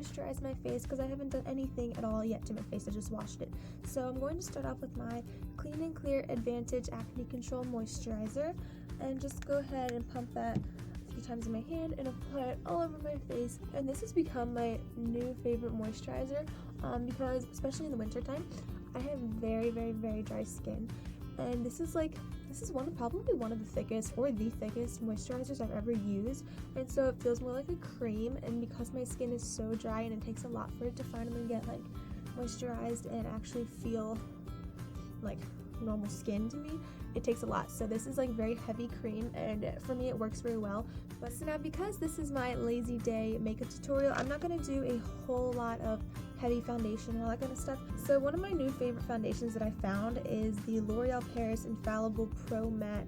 moisturize my face because I haven't done anything at all yet to my face. I just washed it. So I'm going to start off with my Clean and Clear Advantage Acne Control Moisturizer, and just go ahead and pump that a few times in my hand and apply it all over my face. And this has become my new favorite moisturizer because especially in the winter time, I have very, very, very dry skin, and this is probably one of the thickest or the thickest moisturizers I've ever used. And so it feels more like a cream, and because my skin is so dry and it takes a lot for it to finally get like moisturized and actually feel like normal skin to me, it takes a lot. So this is like very heavy cream, and for me it works very well. But so now, because this is my lazy day makeup tutorial, I'm not going to do a whole lot of heavy foundation and all that kind of stuff. So one of my new favorite foundations that I found is the L'Oreal Paris Infallible Pro Matte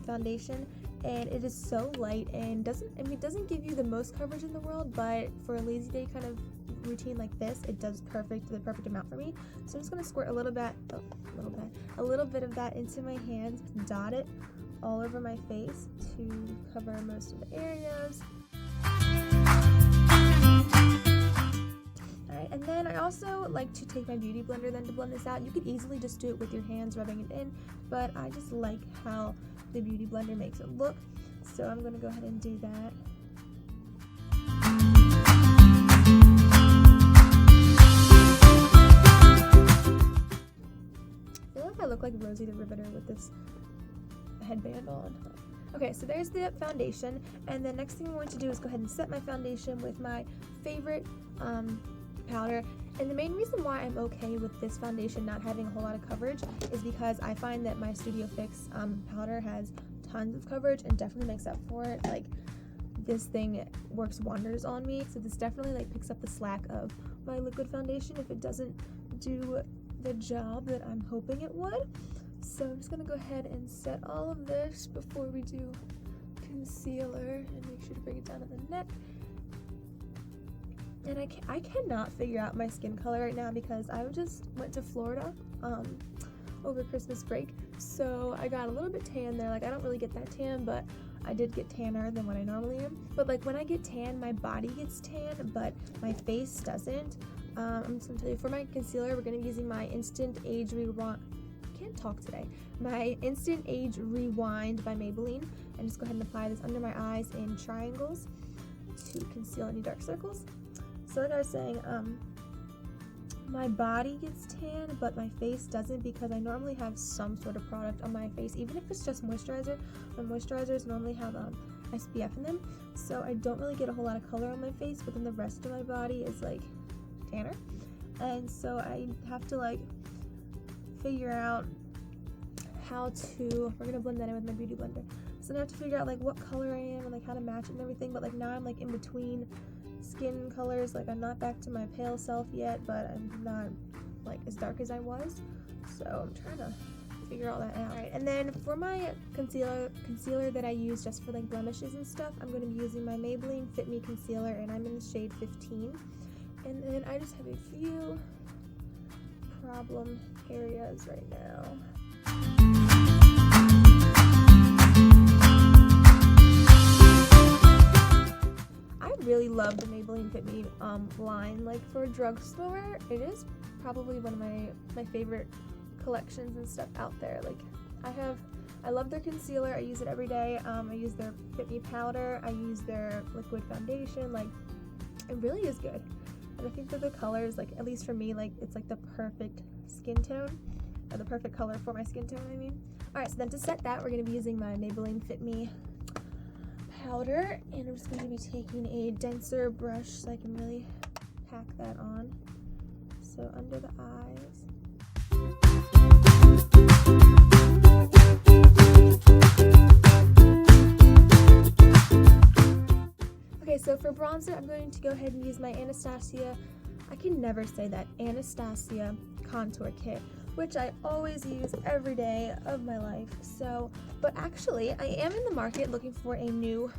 foundation, and it is so light and doesn't give you the most coverage in the world, but for a lazy day kind of routine like this, it does the perfect amount for me. So I'm just going to squirt a little bit of that into my hands, dot it all over my face to cover most of the areas. Alright, and then I also like to take my beauty blender then to blend this out. You could easily just do it with your hands, rubbing it in, but I just like how the beauty blender makes it look, so I'm going to go ahead and do that. I look like Rosie the Riveter with this headband on. Okay, so there's the foundation, and the next thing I'm going to do is go ahead and set my foundation with my favorite powder. And the main reason why I'm okay with this foundation not having a whole lot of coverage is because I find that my Studio Fix powder has tons of coverage and definitely makes up for it. Like, this thing works wonders on me, so this definitely like picks up the slack of my liquid foundation if it doesn't do the job that I'm hoping it would. So I'm just gonna go ahead and set all of this before we do concealer, and make sure to bring it down to the neck. And I cannot figure out my skin color right now because I just went to Florida over Christmas break, so I got a little bit tan there. Like, I don't really get that tan, but I did get tanner than what I normally am. But like, when I get tan, my body gets tan, but my face doesn't. I'm just gonna tell you, for my concealer, we're gonna be using my Instant Age Rewind. Can't talk today. My Instant Age Rewind by Maybelline, and just go ahead and apply this under my eyes in triangles to conceal any dark circles. So like I was saying, my body gets tan, but my face doesn't, because I normally have some sort of product on my face, even if it's just moisturizer. My moisturizers normally have SPF in them, so I don't really get a whole lot of color on my face, but then the rest of my body is like tanner, and so I have to like figure out how to, we're gonna blend that in with my beauty blender, so I have to figure out like what color I am and like how to match it and everything. But like, now I'm like in between skin colors. Like, I'm not back to my pale self yet, but I'm not like as dark as I was, so I'm trying to figure all that out. Alright, and then for my concealer that I use just for like blemishes and stuff, I'm going to be using my Maybelline Fit Me Concealer, and I'm in the shade 15. And then I just have a few problem areas right now. I really love the Maybelline Fit Me line. Like, for a drugstore, it is probably one of my favorite collections and stuff out there. Like, I love their concealer. I use it every day. I use their Fit Me powder. I use their liquid foundation. Like, it really is good. And I think that the colors, like, at least for me, like, it's like the perfect skin tone, or the perfect color for my skin tone, I mean. Alright, so then to set that, we're going to be using my Maybelline Fit Me powder, and I'm just going to be taking a denser brush so I can really pack that on. So under the eyes. Okay, so for bronzer, I'm going to go ahead and use my Anastasia, I can never say that, Anastasia Contour Kit, which I always use every day of my life. So, but actually, I am in the market looking for a new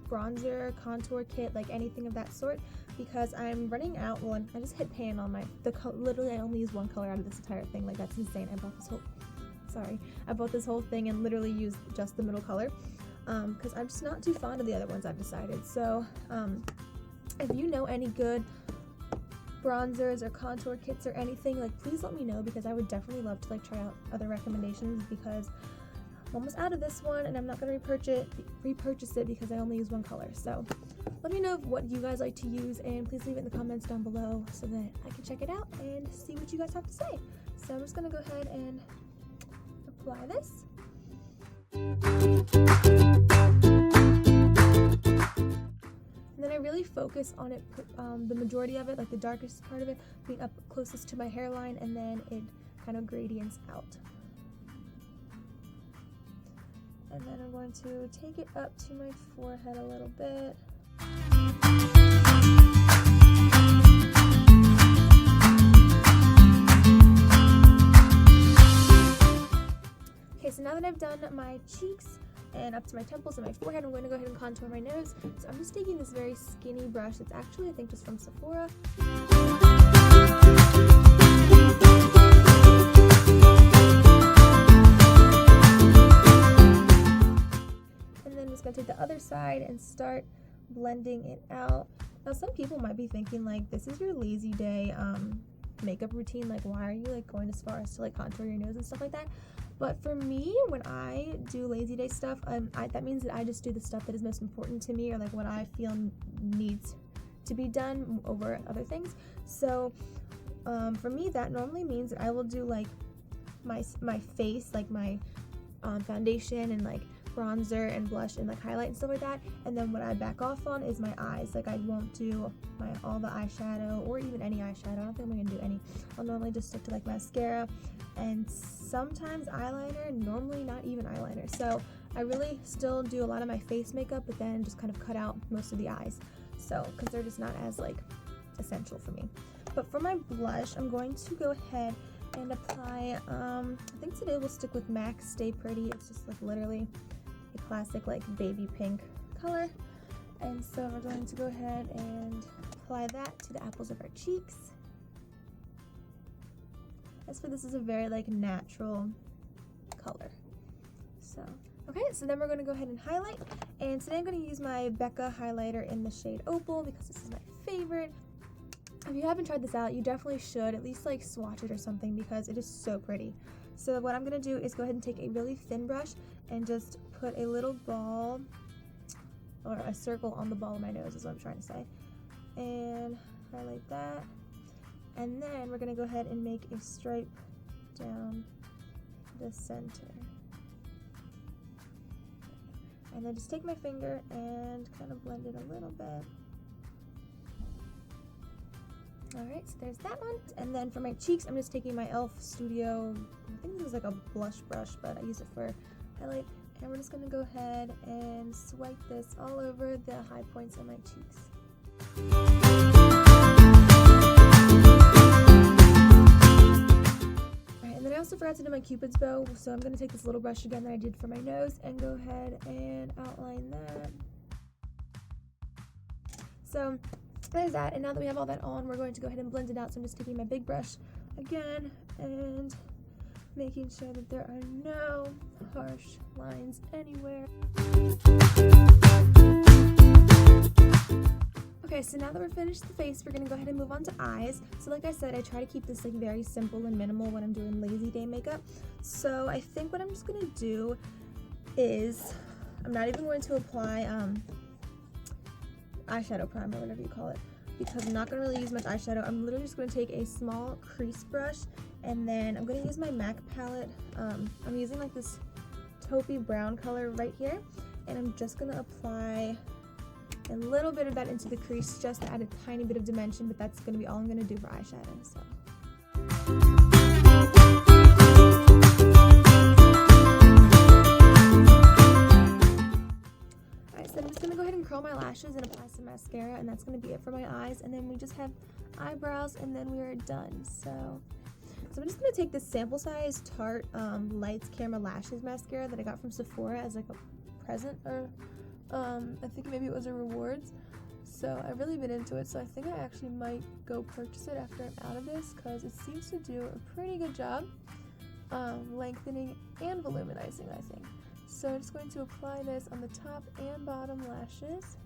bronzer, contour kit, like anything of that sort, because I'm running out. Well, I just hit pan on literally I only use one color out of this entire thing. Like, that's insane. I bought this whole thing and literally used just the middle color, because I'm just not too fond of the other ones, I've decided. So, if you know any good bronzers or contour kits or anything, like please let me know, because I would definitely love to like try out other recommendations, because I'm almost out of this one and I'm not going to repurchase it because I only use one color. So let me know what you guys like to use, and please leave it in the comments down below so that I can check it out and see what you guys have to say. So I'm just going to go ahead and apply this. And then I really focus on it, the majority of it, like the darkest part of it, being up closest to my hairline, and then it kind of gradients out. And then I'm going to take it up to my forehead a little bit. Okay, so now that I've done my cheeks and up to my temples and my forehead, I'm going to go ahead and contour my nose. So I'm just taking this very skinny brush. It's actually, I think, just from Sephora. Going to take the other side and start blending it out. Now some people might be thinking like, this is your lazy day makeup routine, like why are you like going as far as to like contour your nose and stuff like that? But for me, when I do lazy day stuff, that means that I just do the stuff that is most important to me, or like what I feel needs to be done over other things. So for me, that normally means that I will do like my face, like my foundation and like bronzer and blush and like highlight and stuff like that, and then what I back off on is my eyes. Like I won't do all the eyeshadow or even any eyeshadow. I don't think I'm gonna do any. I'll normally just stick to like mascara and sometimes eyeliner, normally not even eyeliner. So I really still do a lot of my face makeup, but then just kind of cut out most of the eyes, so because they're just not as like essential for me. But for my blush, I'm going to go ahead and apply, I think today we'll stick with MAC Stay Pretty. It's just like literally a classic like baby pink color. And so we're going to go ahead and apply that to the apples of our cheeks. As for this is a very like natural color. So, okay, so then we're going to go ahead and highlight. And today I'm going to use my Becca highlighter in the shade Opal because this is my favorite. If you haven't tried this out, you definitely should at least like swatch it or something because it is so pretty. So what I'm going to do is go ahead and take a really thin brush and just put a little ball or a circle on the ball of my nose is what I'm trying to say. And highlight that. And then we're going to go ahead and make a stripe down the center. And then just take my finger and kind of blend it a little bit. Alright, so there's that one. And then for my cheeks, I'm just taking my e.l.f. Studio, I think this is like a blush brush, but I use it for highlight. And we're just going to go ahead and swipe this all over the high points of my cheeks. Alright, and then I also forgot to do my Cupid's bow, so I'm going to take this little brush again that I did for my nose and go ahead and outline that. So there's that, and now that we have all that on, we're going to go ahead and blend it out. So I'm just taking my big brush again and making sure that there are no harsh lines anywhere. Okay, so now that we're finished the face, we're going to go ahead and move on to eyes. So like I said, I try to keep this like very simple and minimal when I'm doing lazy day makeup. So I think what I'm just going to do is, I'm not even going to apply eyeshadow primer, whatever you call it, because I'm not going to really use much eyeshadow. I'm literally just going to take a small crease brush, and then I'm going to use my MAC palette. I'm using like this taupey brown color right here, and I'm just going to apply a little bit of that into the crease just to add a tiny bit of dimension, but that's going to be all I'm going to do for eyeshadow. So. I'm just going to go ahead and curl my lashes and apply some mascara, and that's going to be it for my eyes. And then we just have eyebrows, and then we are done. So I'm just going to take this sample size Tarte Lights Camera Lashes mascara that I got from Sephora as like a present, or I think maybe it was a rewards. So I've really been into it, so I think I actually might go purchase it after I'm out of this, because it seems to do a pretty good job lengthening and voluminizing, I think. So I'm just going to apply this on the top and bottom lashes.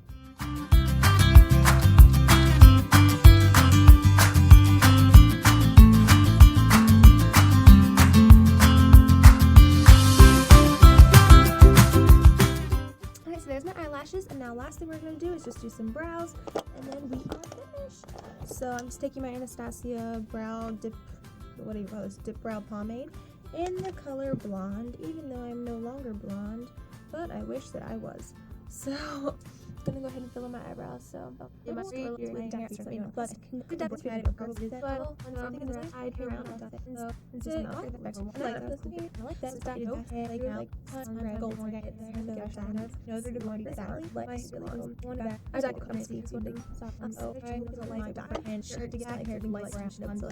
just do some brows, and then we are finished. So I'm just taking my Anastasia brow dip, what do you call this, dip brow pomade in the color blonde, even though I'm no longer blonde, but I wish that I was. So I'm gonna go ahead and fill in my eyebrows. So it must be with depth, but the depth is added across the but I'm gonna hide here around it. So it's just not like this. I like that. Started like now, like red gold one get there. So no, they're going to exactly like my one back. I was actually coming to see something. So I was a light dark and shirt to get my hair to like brown. So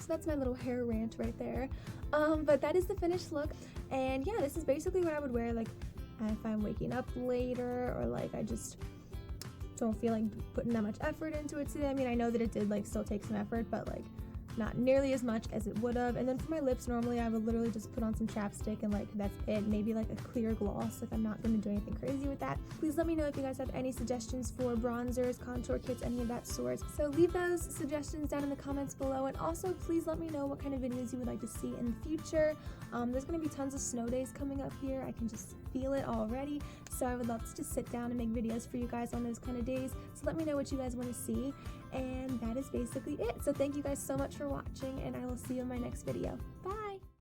that's my little hair rant right there. But that is the finished look, and yeah, this is basically what I would wear like if I'm waking up later, or like I just don't feel like putting that much effort into it today. I mean, I know that it did like still take some effort, but like not nearly as much as it would have. And then for my lips, normally I would literally just put on some chapstick and like that's it, maybe like a clear gloss. Like I'm not going to do anything crazy with that. Please let me know if you guys have any suggestions for bronzers, contour kits, any of that sort. So leave those suggestions down in the comments below, and also please let me know what kind of videos you would like to see in the future. There's going to be tons of snow days coming up here. I can just feel it already, so I would love to just sit down and make videos for you guys on those kind of days. So let me know what you guys want to see, and that is basically it. So thank you guys so much for watching, and I will see you in my next video. Bye!